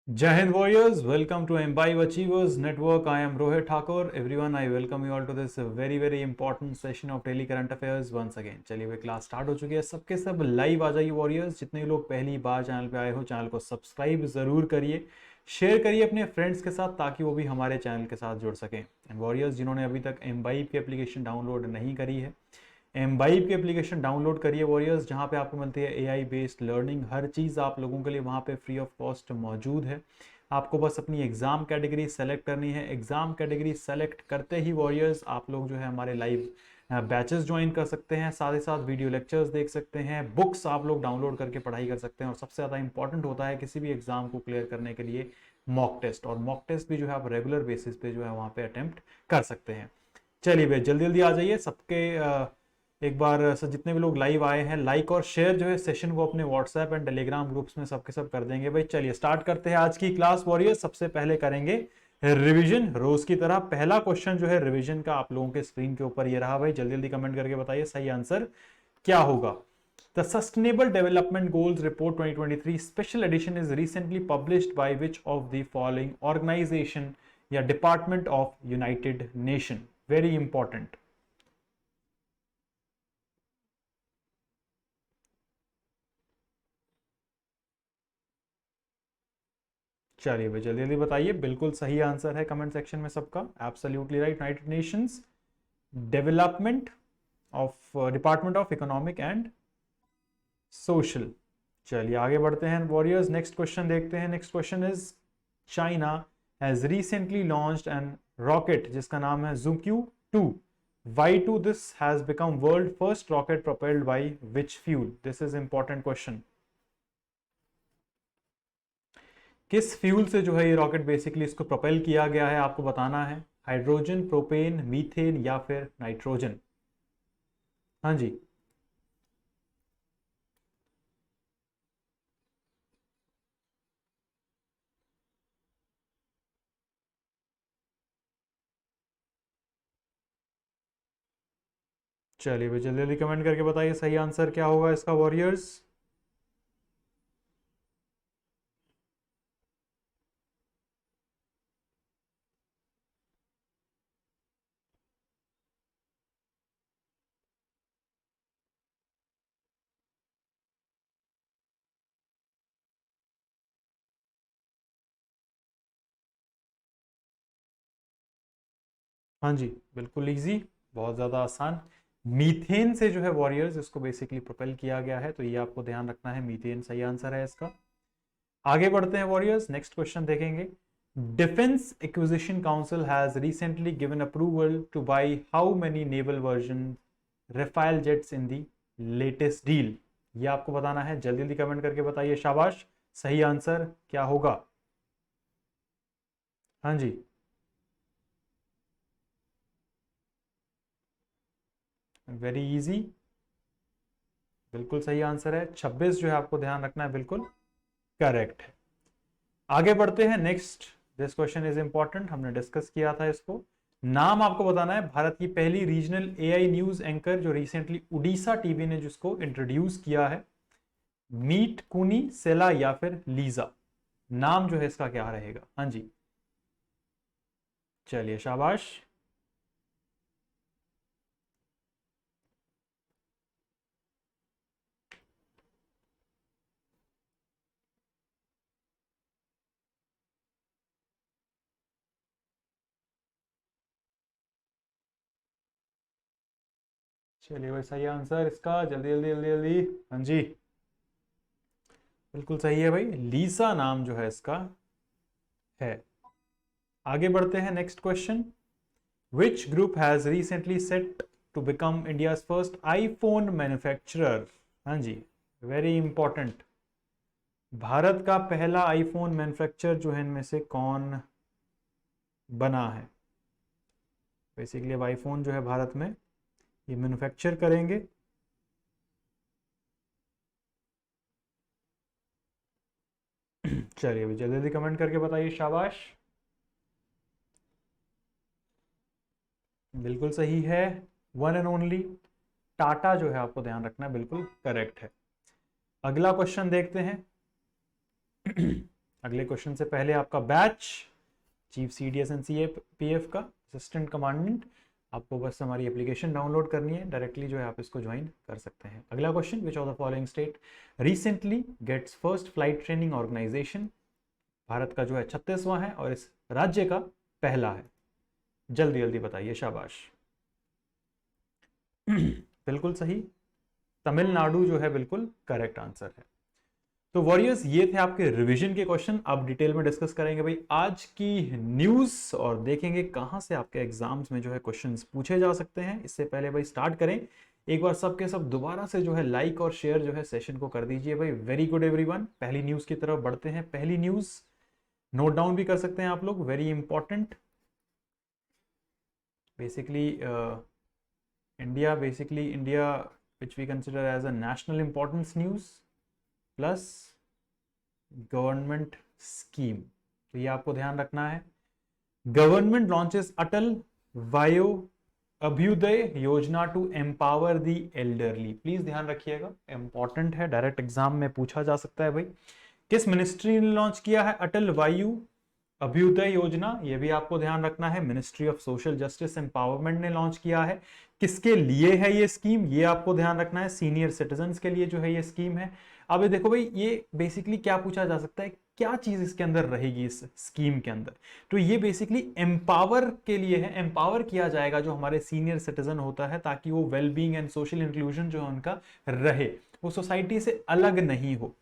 Jai Hind Warriors, welcome to Imbibe Achievers Network. I am Rohit Thakur. Everyone, I welcome you all to this very important session of daily current affairs once again. चलिए वे class start हो चुकी है, सबके सब live आ जाइए warriors. जितने लोग पहली बार चैनल पे आए हो, चैनल को सब्सक्राइब जरूर करिए, शेयर करिए अपने फ्रेंड्स के साथ ताकि वो भी हमारे चैनल के साथ जुड़ सकें। एंड वॉरियर्स, जिन्होंने अभी तक Imbibe की एप्लीकेशन डाउनलोड नहीं करी है, Imbibe की एप्लीकेशन डाउनलोड करिए वॉरियर्स, जहाँ पे आपको मिलती है AI बेस्ड लर्निंग। हर चीज़ आप लोगों के लिए वहाँ पे फ्री ऑफ कॉस्ट मौजूद है। आपको बस अपनी एग्ज़ाम कैटेगरी सेलेक्ट करनी है। एग्ज़ाम कैटेगरी सेलेक्ट करते ही वॉरियर्स आप लोग जो है हमारे लाइव बैचेस ज्वाइन कर सकते हैं, साथ ही साथ वीडियो लेक्चर्स देख सकते हैं, बुक्स आप लोग डाउनलोड करके पढ़ाई कर सकते हैं, और सबसे ज़्यादा इंपॉर्टेंट होता है किसी भी एग्ज़ाम को क्लियर करने के लिए मॉक टेस्ट। और मॉक टेस्ट भी जो है आप रेगुलर बेसिस पे जो है वहाँ पे अटेम्प्ट कर सकते हैं। चलिए भाई जल्दी जल्दी आ जाइए सबके। एक बार सर जितने भी लोग लाइव आए हैं, लाइक और शेयर जो है सेशन को अपने व्हाट्सएप एंड टेलीग्राम ग्रुप्स में सबके सब कर देंगे भाई। चलिए स्टार्ट करते हैं आज की क्लास वॉरियर्स। सबसे पहले करेंगे रिवीजन रोज की तरह। पहला क्वेश्चन जो है रिवीजन का आप लोगों के स्क्रीन के ऊपर ये रहा भाई। जल्दी जल्दी कमेंट करके बताइए सही आंसर क्या होगा। The sustainable development goals report 2023 special edition is recently published by which of the following organization या department of United Nation. Very important. चलिए भाई जल्दी जल्दी बताइए। बिल्कुल सही आंसर है कमेंट सेक्शन में सबका, absolutely right. United Nations development of department of economic and social. चलिए आगे बढ़ते हैं वॉरियर्स, नेक्स्ट क्वेश्चन देखते हैं। Next question is China has recently launched N rocket जिसका नाम है ZhuQ-2। Y2 this has become world first rocket propelled by which fuel. This is important question. किस फ्यूल से जो है ये रॉकेट बेसिकली इसको प्रोपेल किया गया है आपको बताना है। हाइड्रोजन, प्रोपेन, मीथेन या फिर नाइट्रोजन। हाँ जी, चलिए भाई जल्दी जल्दी कमेंट करके बताइए सही आंसर क्या होगा इसका वॉरियर्स। हाँ जी, बिल्कुल इजी, बहुत ज़्यादा आसान। मीथेन से जो है वॉरियर्स इसको बेसिकली प्रोपेल किया गया है, तो ये आपको ध्यान रखना है, मीथेन सही आंसर है इसका। आगे बढ़ते हैं वॉरियर्स, नेक्स्ट क्वेश्चन देखेंगे। Defence Acquisition Council has recently given approval to buy how many naval version Rafale jets in the latest deal. ये आपको बताना है, जल्दी जल्दी कमेंट करके बताइए शाबाश सही आंसर क्या होगा। हाँ जी, वेरी इजी, बिल्कुल सही आंसर है 26 जो है आपको ध्यान रखना है, बिल्कुल करेक्ट है। आगे बढ़ते हैं next. This question is important, हमने डिस्कस किया था इसको। नाम आपको बताना है भारत की पहली रीजनल AI न्यूज एंकर जो रिसेंटली उड़ीसा टीवी ने जिसको इंट्रोड्यूस किया है। मीट कुनी, सेला या फिर लीजा। नाम जो है इसका क्या रहेगा। हाँ जी, चलिए शाबाश। चलिए भाई सही आंसर इसका, जल्दी जल्दी जल्दी जल्दी। हाँ जी, बिल्कुल सही है भाई, लीसा नाम जो है इसका है। आगे बढ़ते हैं next question. Which group has recently set to become India's first iPhone manufacturer. हाँ जी, वेरी इंपॉर्टेंट। भारत का पहला आईफोन मैन्युफैक्चरर जो है इनमें से कौन बना है। बेसिकली अब आईफोन जो है भारत में ये मैन्युफैक्चर करेंगे। चलिए अभी जल्दी जल्दी कमेंट करके बताइए, शाबाश। बिल्कुल सही है, वन एंड ओनली टाटा जो है, आपको ध्यान रखना है, बिल्कुल करेक्ट है। अगला क्वेश्चन देखते हैं। अगले क्वेश्चन से पहले आपका batch chief CDS and CAPF का असिस्टेंट कमांडेंट, आपको बस हमारी एप्लीकेशन डाउनलोड करनी है, डायरेक्टली जो है आप इसको ज्वाइन कर सकते हैं। अगला क्वेश्चन, which of the following state recently gets first flight training organisation? Bharat का जो है 36वां है और इस राज्य का पहला है। जल्दी जल्दी बताइए, शाबाश। बिल्कुल सही, तमिलनाडु जो है बिल्कुल करेक्ट आंसर है। तो वॉरियर्स, ये थे आपके रिवीजन के क्वेश्चन। अब डिटेल में डिस्कस करेंगे भाई आज की न्यूज और देखेंगे कहां से आपके एग्जाम्स में जो है क्वेश्चंस पूछे जा सकते हैं। इससे पहले भाई स्टार्ट करें, एक बार सबके सब दोबारा से जो है लाइक और शेयर जो है सेशन को कर दीजिए भाई। वेरी गुड एवरीवन, पहली न्यूज की तरफ बढ़ते हैं। पहली न्यूज नोट डाउन भी कर सकते हैं आप लोग, very important. Basically India which we consider as a national importance news plus government scheme, तो ये आपको ध्यान रखना है। Government launches Atal Vayo Abhyuday Yojana to empower the elderly. Please ध्यान रखिएगा, इंपॉर्टेंट है, डायरेक्ट एग्जाम में पूछा जा सकता है भाई। किस मिनिस्ट्री ने लॉन्च किया है अटल वायु अभ्युदय योजना? ये भी आपको ध्यान रखना है, ministry of social justice empowerment ने लॉन्च किया है। किसके लिए है ये स्कीम, ये आपको ध्यान रखना है, सीनियर सिटीजन्स के लिए जो है ये स्कीम है। अब ये देखो भाई, ये बेसिकली क्या पूछा जा सकता है, क्या चीज इसके अंदर रहेगी इस स्कीम के अंदर? तो ये बेसिकली एम्पावर के लिए है, एम्पावर किया जाएगा जो हमारे सीनियर सिटीजन होता है, ताकि वो वेलबींग एंड सोशल इंक्लूजन जो है उनका रहे, वो सोसाइटी से अलग नहीं हो।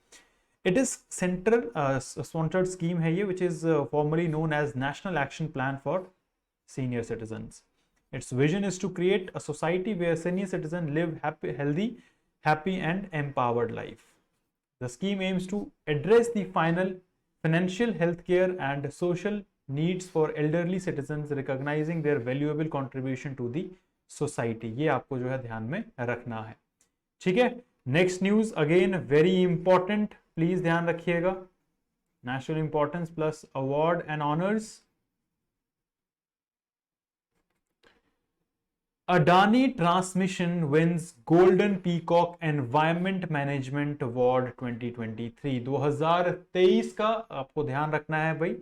It is central sponsored scheme है ये, which is formerly known as national action plan for senior citizens. Its vision is to create a society where senior citizens live happy and empowered life. The scheme aims to address the financial, healthcare and social needs for elderly citizens, recognizing their valuable contribution to the society. ये आपको जो है ध्यान में रखना है, ठीक है। Next news again very important, please ध्यान रखिएगा। National importance plus award and honours. Adani Transmission wins Golden Peacock Environment Management Award 2023। 2023 का आपको ध्यान रखना है भाई।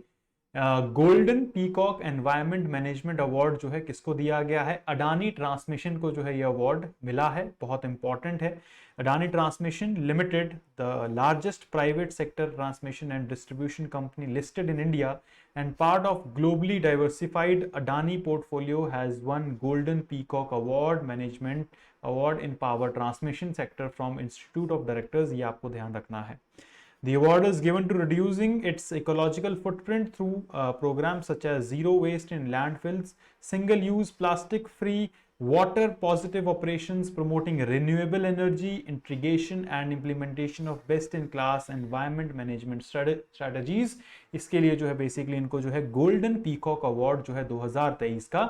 Golden peacock environment management award जो है किसको दिया गया है? अडानी ट्रांसमिशन को जो है ये अवार्ड मिला है, बहुत इंपॉर्टेंट है। Adani transmission limited, the largest private sector transmission and distribution company listed in India and part of globally diversified Adani portfolio, has won Golden Peacock Award Management Award in Power Transmission Sector from Institute of Directors। ये आपको ध्यान रखना है। The award is given to reducing its ecological footprint through programs such as zero waste in landfills, single-use plastic-free, water positive operations, promoting renewable energy integration and implementation of best in class environment management strategies। इसके लिए जो है basically इनको जो है golden peacock award जो है 2023 का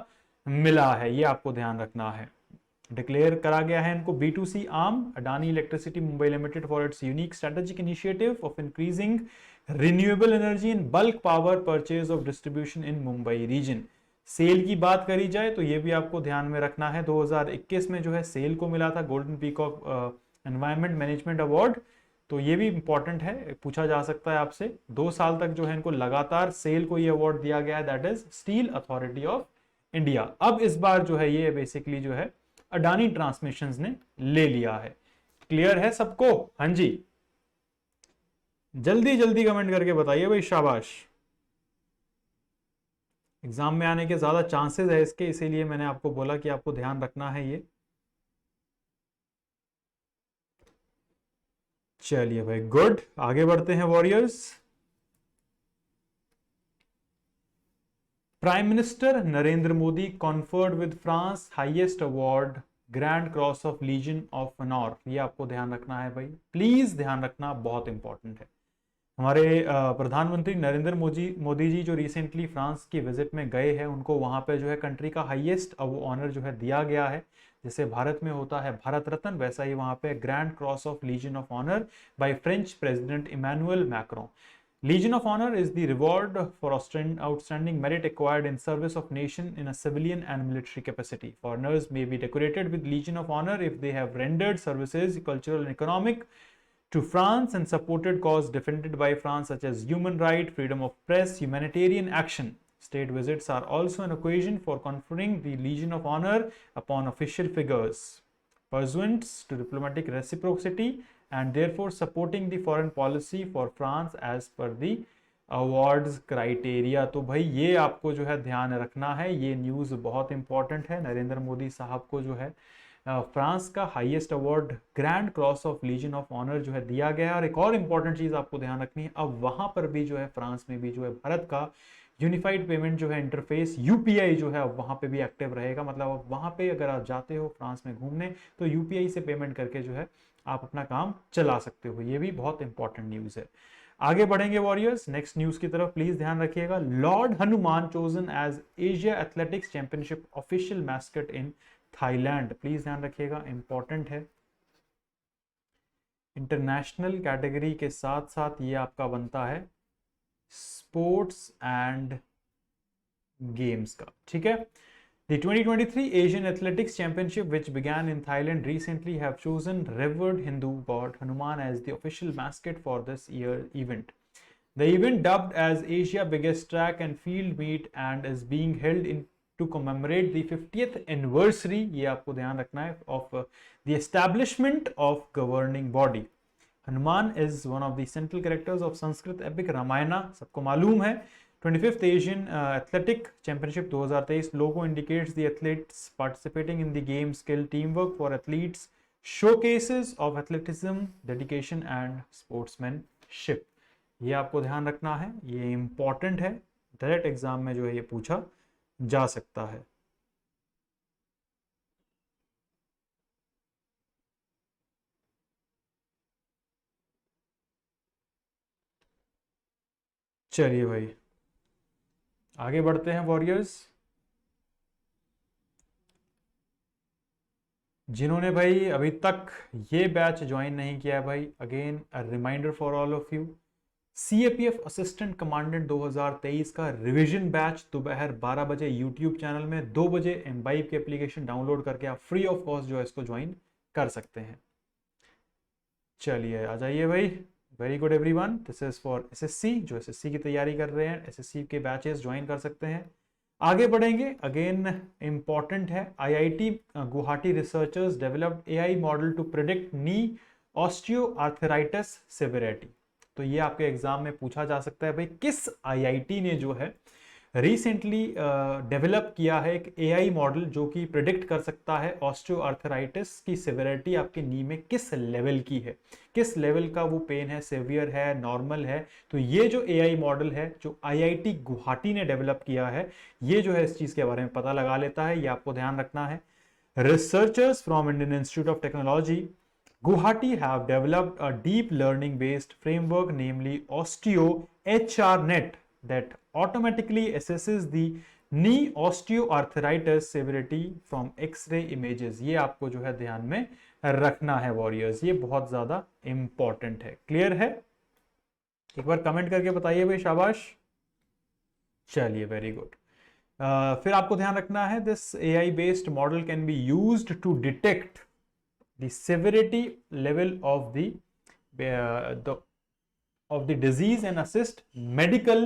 मिला है, ये आपको ध्यान रखना है। डिक्लेयर करा गया है इनको B2C arm Adani electricity Mumbai limited for its unique strategic initiative of increasing renewable energy in bulk power purchase of distribution in Mumbai region. Sale की बात करी जाए तो ये भी आपको ध्यान में रखना है, 2021 में जो है सेल को मिला था golden peacock environment management award, तो ये भी इंपॉर्टेंट है, पूछा जा सकता है आपसे। 2 साल तक जो है इनको लगातार सेल को ये अवार्ड दिया गया है, that is steel authority of India. अब इस बार जो है ये बेसिकली जो है अडानी ट्रांसमिशंस ने ले लिया है। क्लियर है सबको? हाँ जी, जल्दी जल्दी कमेंट करके बताइए भाई, शाबाश। एग्जाम में आने के ज्यादा चांसेस है इसके, इसीलिए मैंने आपको बोला कि आपको ध्यान रखना है ये। चलिए भाई गुड, आगे बढ़ते हैं warriors. Prime minister Narendra Modi conferred with France highest award Grand cross of legion of Honour. ये आपको ध्यान रखना है भाई, प्लीज ध्यान रखना, बहुत इंपॉर्टेंट है। हमारे प्रधानमंत्री नरेंद्र मोदी जी जो रिसेंटली फ्रांस की विजिट में गए हैं, उनको वहां पे जो है कंट्री का हाईएस्ट ऑनर जो है दिया गया है। जैसे भारत में होता है भारत रत्न, वैसा ही वहां पे Grand cross of legion of Honour by French president Emmanuel Macron. Legion of Honor is the reward for outstanding merit acquired in service of nation in a civilian and military capacity. Foreigners may be decorated with Legion of Honor if they have rendered services, cultural and economic, to France and supported cause defended by France such as human right, freedom of press, humanitarian action. State visits are also an occasion for conferring the Legion of Honor upon official figures, pursuant to diplomatic reciprocity and therefore supporting the foreign policy for France as per the awards criteria. तो भाई ये आपको जो है ध्यान रखना है, ये न्यूज़ बहुत इंपॉर्टेंट है। नरेंद्र मोदी साहब को जो है फ्रांस का highest award Grand cross of legion of Honour जो है दिया गया है। और एक और इंपॉर्टेंट चीज़ आपको ध्यान रखनी है, अब वहाँ पर भी जो है फ्रांस में भी जो है भारत का यूनिफाइड पेमेंट जो है इंटरफेस यूपीआई जो है अब वहाँ पे भी एक्टिव रहेगा। मतलब अब वहाँ पे अगर आप जाते हो फ्रांस में घूमने तो यूपीआई से पेमेंट करके जो है आप अपना काम चला सकते हो। ये भी बहुत इंपॉर्टेंट न्यूज़ है। आगे बढ़ेंगे वॉरियर्स, नेक्स्ट न्यूज की तरफ प्लीज ध्यान रखिएगा। Lord Hanuman chosen as Asia athletics championship official mascot in Thailand. Please ध्यान रखिएगा, इंपॉर्टेंट है। इंटरनेशनल कैटेगरी के साथ साथ ये आपका बनता है स्पोर्ट्स एंड गेम्स का, ठीक है। The 2023 Asian Athletics Championship, which began in Thailand recently, have chosen revered Hindu god Hanuman as the official mascot for this year's event. The event, dubbed as Asia's biggest track and field meet, and is being held in to commemorate the 50th anniversary, ये आपको ध्यान रखना है, of the establishment of governing body. Hanuman is one of the central characters of Sanskrit epic Ramayana, सबको मालूम है। 25th Asian Athletic Championship 2023 logo indicates the athletes participating in the game skill, teamwork for athletes, showcases of athleticism, dedication and sportsmanship. ये आपको ध्यान रखना है, ये important है, डायरेक्ट एग्जाम में जो है ये पूछा जा सकता है। चलिए भाई आगे बढ़ते हैं वॉरियर्स। जिन्होंने भाई अभी तक ये बैच ज्वाइन नहीं किया है भाई, again a reminder for all of you, CAPF assistant commandant 2023 का रिवीजन बैच दोपहर 12 बजे यूट्यूब चैनल में, 2 बजे एम्बाइब की एप्लीकेशन डाउनलोड करके आप फ्री ऑफ कॉस्ट जो है इसको ज्वाइन कर सकते हैं। चलिए आ जाइए भाई। Very good everyone, this is for SSC, जो एसएससी की तैयारी कर रहे हैं एसएससी के बैचेस ज्वाइन कर सकते हैं। आगे बढ़ेंगे, अगेन इंपॉर्टेंट है। IIT Guwahati researchers developed AI model to predict knee osteoarthritis severity. तो ये आपके एग्जाम में पूछा जा सकता है भाई, किस आईआईटी ने जो है रिसेंटली डेवलप किया है एक एआई मॉडल जो कि प्रिडिक्ट कर सकता है ऑस्टियोआर्थराइटिस की सिविरिटी आपके नी में किस लेवल की है, किस लेवल का वो पेन है, सेवियर है, नॉर्मल है। तो ये जो एआई मॉडल है जो आईआईटी गुवाहाटी ने डेवलप किया है, ये जो है इस चीज के बारे में पता लगा लेता है, ये आपको ध्यान रखना है। Researchers from Indian institute of technology Guwahati have developed a deep learning based framework, namely Osteo HRNet, that automatically assesses the knee osteoarthritis severity from X-ray images. ये आपको जो है ध्यान में रखना है वॉरियर्स, ये बहुत ज्यादा इंपॉर्टेंट है। क्लियर है? एक बार कमेंट करके बताइए भाई, शाबाश। चलिए वेरी गुड। फिर आपको ध्यान रखना है, this AI based model can be used to detect the severity level of the disease and assist medical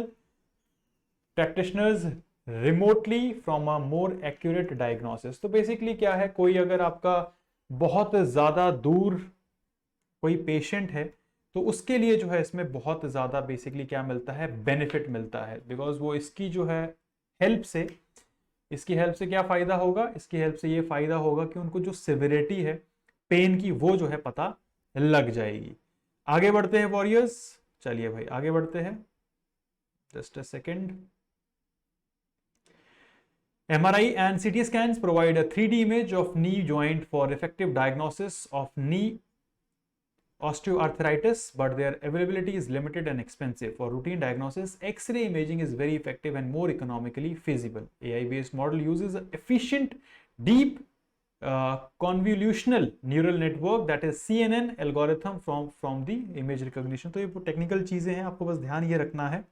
practitioners remotely from a more accurate diagnosis। तो बेसिकली क्या है, कोई अगर आपका बहुत ज़्यादा दूर कोई पेशेंट है तो उसके लिए जो है इसमें बहुत ज़्यादा बेसिकली क्या मिलता है, बेनिफिट मिलता है, बिकॉज वो इसकी जो है हेल्प से, इसकी हेल्प से क्या फ़ायदा होगा, इसकी हेल्प से ये फ़ायदा होगा कि उनको जो सिविरिटी है पेन की वो जो है पता लग जाएगी। आगे बढ़ते हैं वॉरियर्स, चलिए भाई आगे बढ़ते हैं, just a second. MRI and CT scans provide a 3D image of knee joint for effective diagnosis of knee osteoarthritis, but their availability is limited and expensive. For routine diagnosis, X-ray imaging is very effective and more economically feasible. AI-based model uses an efficient, deep convolutional neural network, that is CNN algorithm from the image recognition. तो ये technical चीजें हैं, आपको बस ध्यान ये रखना है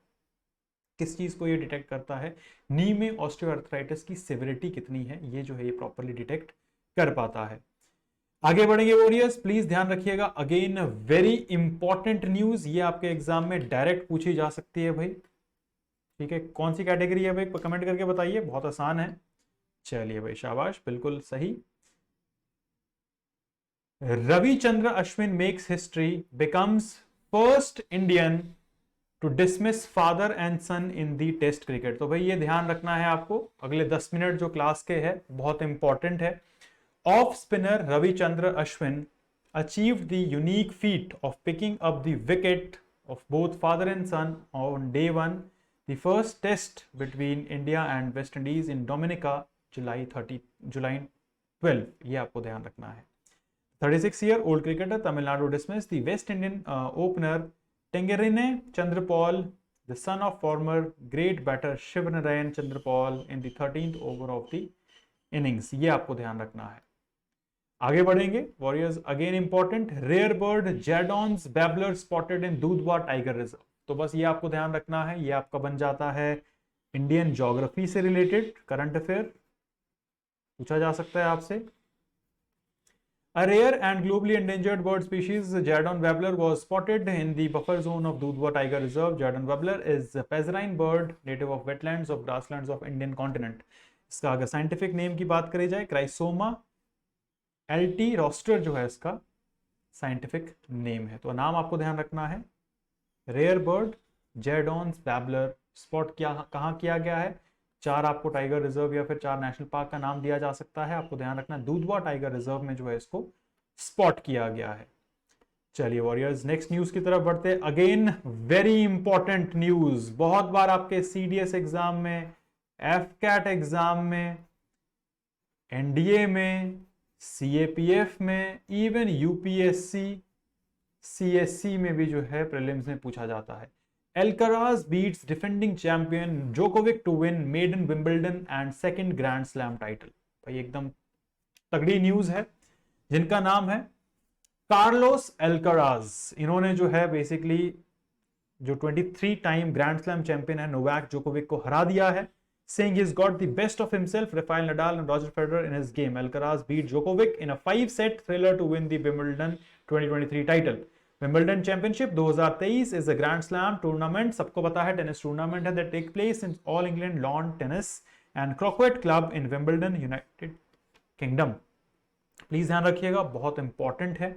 किस चीज को ये डिटेक्ट करता है, नी में ऑस्टियोआर्थराइटिस की सिविरिटी कितनी है, ये जो है ये प्रॉपरली डिटेक्ट कर पाता है। आगे बढ़ेंगे वॉरियर्स, प्लीज ध्यान रखिएगा, अगेन वेरी इंपॉर्टेंट न्यूज, ये आपके एग्जाम में डायरेक्ट पूछी जा सकती है भाई। ठीक है, कौन सी कैटेगरी है भाई, कमेंट करके बताइए, बहुत आसान है। चलिए भाई, शाबाश, बिल्कुल सही। Ravichandran Ashwin makes history, becomes first Indian to dismiss father and son in the test cricket. तो भाई ये ध्यान रखना है आपको, अगले 10 मिनट जो क्लास के है बहुत इंपॉर्टेंट है। Off spinner Ravichandran Ashwin achieved the unique feat of picking up the wicket of both father and son on day 1, the first test between India and West Indies in Dominica, July 12। ये आपको ध्यान रखना है। 36-year-old cricketer Tamil Nadu dismissed the West Indian opener Tengerine Chandrapal, the son of former great batter Shivnarayan Chandrapal, in the 13th over of the innings। ये आपको ध्यान रखना है। आगे बढ़ेंगे warriors, again important, rare bird Jerdon's babbler spotted in Dudhwa tiger reserve. तो बस ये आपको ध्यान रखना है, ये आपका बन जाता है इंडियन ज्योग्राफी से रिलेटेड करंट अफेयर, पूछा जा सकता है आपसे। A rare and globally endangered bird species, Jadon warbler, was spotted in the buffer zone of Dudhwa Tiger Reserve. Jadon warbler is a passerine bird native of wetlands of grasslands of Indian continent. इसका अगर scientific name की बात करी जाए, क्राइसोमा एल्टी roster जो है इसका scientific name है। तो नाम आपको ध्यान रखना है, रेयर बर्ड जेडॉन्स बैबलर, स्पॉट क्या कहाँ किया गया है, 4 आपको टाइगर रिजर्व या फिर 4 नेशनल पार्क का नाम दिया जा सकता है, आपको ध्यान रखना दूधवा टाइगर रिजर्व में जो है इसको स्पॉट किया गया है। चलिए वॉरियर्स, नेक्स्ट न्यूज की तरफ बढ़ते हैं। अगेन वेरी इंपॉर्टेंट न्यूज, बहुत बार आपके सीडीएस एग्जाम में, एफकैट एग्जाम में, एनडीए में, सीएपीएफ में, इवन यूपीएससी सीएससी में भी जो है प्रीलिम्स में पूछा जाता है। Alcaraz beats defending champion Djokovic to win maiden Wimbledon and second Grand Slam title। भाई एकदम तगड़ी न्यूज है, जिनका नाम है कार्लोस एल्कराज। इन्होंने जो है बेसिकली जो 23 टाइम ग्रैंड स्लैम चैंपियन है नोवाक जोकोविक को हरा दिया है, saying he's got the best of himself, Rafael Nadal and Roger Federer in his game. Alcaraz beat Djokovic in a 5-set thriller to win the Wimbledon 2023 title। Wimbledon championship 2023 is a grand slam tournament, सबको पता है tennis tournament है, that take place in all England lawn tennis and croquet club in Wimbledon, United Kingdom. Please ध्यान रखिएगा, बहुत important है,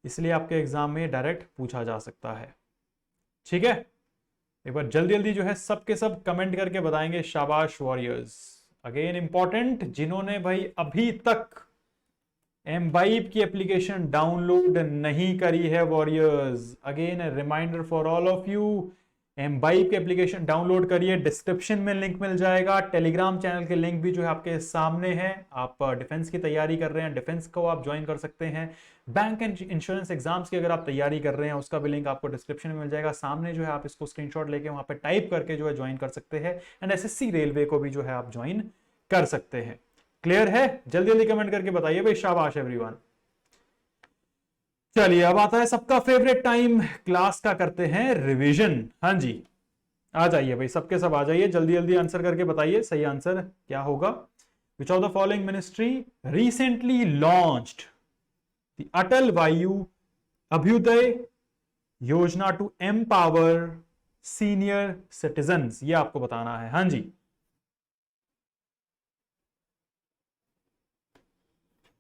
इसलिए आपके एग्जाम में डायरेक्ट पूछा जा सकता है। ठीक है, एक बार जल्दी जल्दी जो है सबके सब कमेंट करके बताएंगे, शाबाश वॉरियर्स। अगेन इंपॉर्टेंट, जिन्होंने भाई अभी तक एम्बाइब की एप्लीकेशन डाउनलोड नहीं करी है warriors, again reminder for all of you, Embibe की एप्लीकेशन डाउनलोड करिए, डिस्क्रिप्शन में लिंक मिल जाएगा, टेलीग्राम चैनल के लिंक भी जो है आपके सामने है। आप डिफेंस की तैयारी कर रहे हैं, डिफेंस को आप ज्वाइन कर सकते हैं, बैंक एंड इंश्योरेंस एग्जाम्स की अगर आप तैयारी कर रहे हैं उसका भी लिंक आपको डिस्क्रिप्शन में मिल जाएगा, सामने जो है आप इसको स्क्रीनशॉट लेके वहां पे टाइप करके जो है ज्वाइन कर सकते हैं, एंड एसएससी रेलवे को भी जो है आप ज्वाइन कर सकते हैं। क्लियर है? जल्दी जल्दी कमेंट करके बताइए भाई, शाबाश एवरीवन। चलिए अब आता है सबका फेवरेट टाइम, क्लास का करते हैं रिवीजन। हाँ जी, आ जाइए भाई, सबके सब आ जाइए, जल्दी जल्दी आंसर करके बताइए सही आंसर क्या होगा। Which of the following ministry recently launched the Atal Vayu Abhyudaya Yojana to empower senior citizens, ये आपको बताना है। हाँ जी,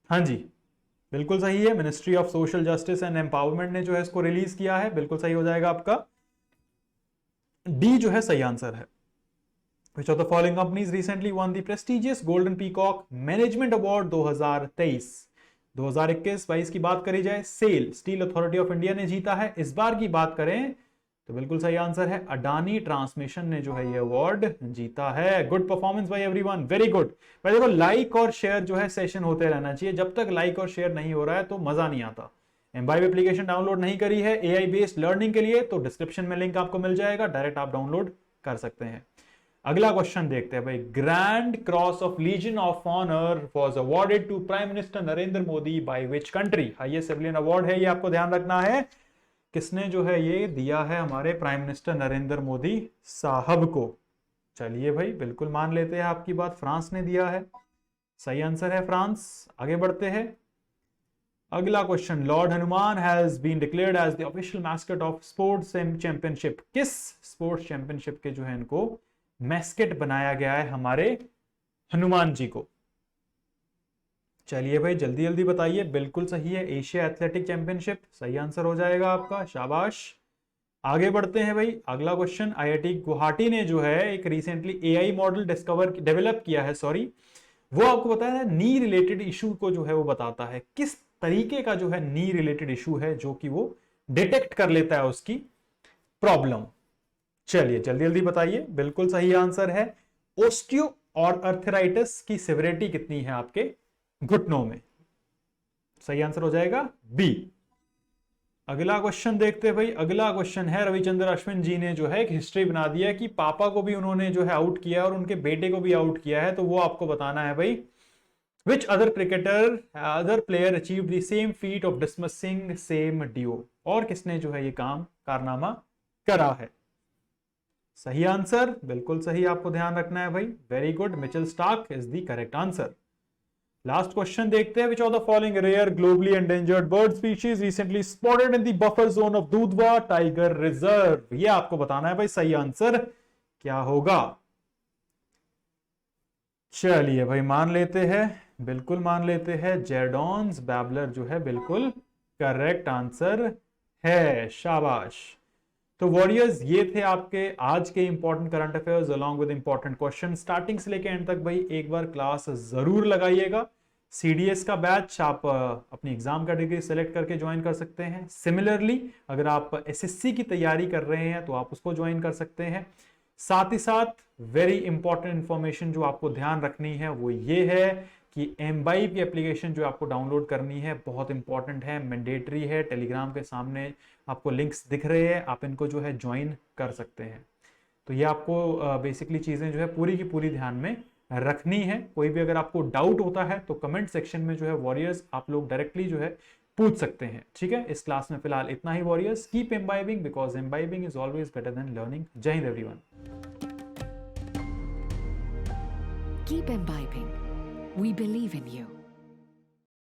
हाँ जी, बिल्कुल सही है, ministry of social justice and empowerment ने जो है इसको रिलीज किया है, बिल्कुल सही हो जाएगा आपका, डी जो है सही आंसर है। Which of the following companies recently won the prestigious Golden Peacock Management Award 2023? 2021-22 की बात करी जाए, SAIL steel authority of India ने जीता है। इस बार की बात करें तो बिल्कुल सही आंसर है, अडानी ट्रांसमिशन ने जो है ये अवार्ड जीता है। Good performance by everyone, very good. भाई देखो, लाइक और शेयर जो है सेशन होते रहना चाहिए, जब तक लाइक और शेयर नहीं हो रहा है तो मजा नहीं आता। एम्बाइब एप्लीकेशन डाउनलोड नहीं करी है एआई बेस्ड लर्निंग के लिए तो डिस्क्रिप्शन में लिंक आपको मिल जाएगा, डायरेक्ट आप डाउनलोड कर सकते हैं। अगला क्वेश्चन देखते हैं भाई, grand cross of legion of honour was awarded to prime minister Narendra Modi by which country. Highest civilian award है ये, आपको ध्यान रखना है किसने जो है ये दिया है, हमारे प्राइम मिनिस्टर नरेंद्र मोदी साहब को। चलिए भाई बिल्कुल मान लेते हैं आपकी बात, फ्रांस ने दिया है, सही आंसर है फ्रांस। आगे बढ़ते हैं, अगला question, lord Hanuman has been declared as the official mascot of sports championship. किस स्पोर्ट्स चैंपियनशिप के जो है इनको मैस्केट बनाया गया है हमारे हनुमान जी को? चलिए भाई जल्दी जल्दी बताइए, बिल्कुल सही है, एशिया एथलेटिक चैंपियनशिप सही आंसर हो जाएगा आपका, शाबाश। आगे बढ़ते हैं भाई, अगला क्वेश्चन, आईआईटी गुवाहाटी ने जो है एक रिसेंटली एआई मॉडल डेवलप किया है, सॉरी, वो आपको बताया है नी रिलेटेड इशू को जो है वो बताता है, किस तरीके का जो है नी रिलेटेड इशू है जो कि वो डिटेक्ट कर लेता है उसकी प्रॉब्लम। चलिए जल्दी जल्दी बताइए, बिल्कुल सही आंसर है, ओस्टियो और अर्थराइटिस की सिविरिटी कितनी है आपके घुटनों में? सही आंसर हो जाएगा बी। अगला क्वेश्चन देखते हैं भाई, अगला क्वेश्चन है, रविचंद्र अश्विन जी ने जो है एक हिस्ट्री बना दिया है कि पापा को भी उन्होंने जो है आउट किया और उनके बेटे को भी आउट किया है, तो वो आपको बताना है भाई, Which other player achieved the same feat of dismissing same duo? और किसने जो है ये कारनामा करा है? सही आंसर, बिल्कुल सही, आपको ध्यान रखना है भाई, very good, Mitchell Starc is the correct answer. Last question देखते हैं, which of the following rare globally endangered bird species recently spotted in the buffer zone of दूधवा टाइगर रिजर्व? ये आपको बताना है भाई, सही आंसर क्या होगा? चलिए भाई मान लेते हैं, बिल्कुल मान लेते हैं, जेडॉन्स बैबलर जो है बिल्कुल करेक्ट आंसर है, शाबाश। तो वॉरियर्स ये थे आपके आज के important current affairs along with important question. Starting से लेकर एंड तक भाई एक बार क्लास जरूर लगाइएगा। सीडीएस का बैच आप अपनी एग्जाम कैटेगरी सेलेक्ट करके ज्वाइन कर सकते हैं। सिमिलरली अगर आप एसएससी की तैयारी कर रहे हैं तो आप उसको ज्वाइन कर सकते हैं। साथ ही साथ वेरी इंपॉर्टेंट इंफॉर्मेशन जो आपको ध्यान रखनी है वो ये है कि एम्बाइब की एप्लीकेशन जो आपको डाउनलोड करनी है बहुत इंपॉर्टेंट है, मैंडेटरी है। टेलीग्राम के सामने आपको लिंक्स दिख रहे हैं, आप इनको जो है ज्वाइन कर सकते हैं। तो ये आपको बेसिकली चीज़ें जो है पूरी की पूरी ध्यान में रखनी है। कोई भी अगर आपको डाउट होता है तो कमेंट सेक्शन में जो है वॉरियर्स आप लोग डायरेक्टली जो है पूछ सकते हैं, ठीक है। इस क्लास में फिलहाल इतना ही warriors. Keep imbibing because imbibing is always better than learning. जय Hind everyone. Keep imbibing. We believe in you.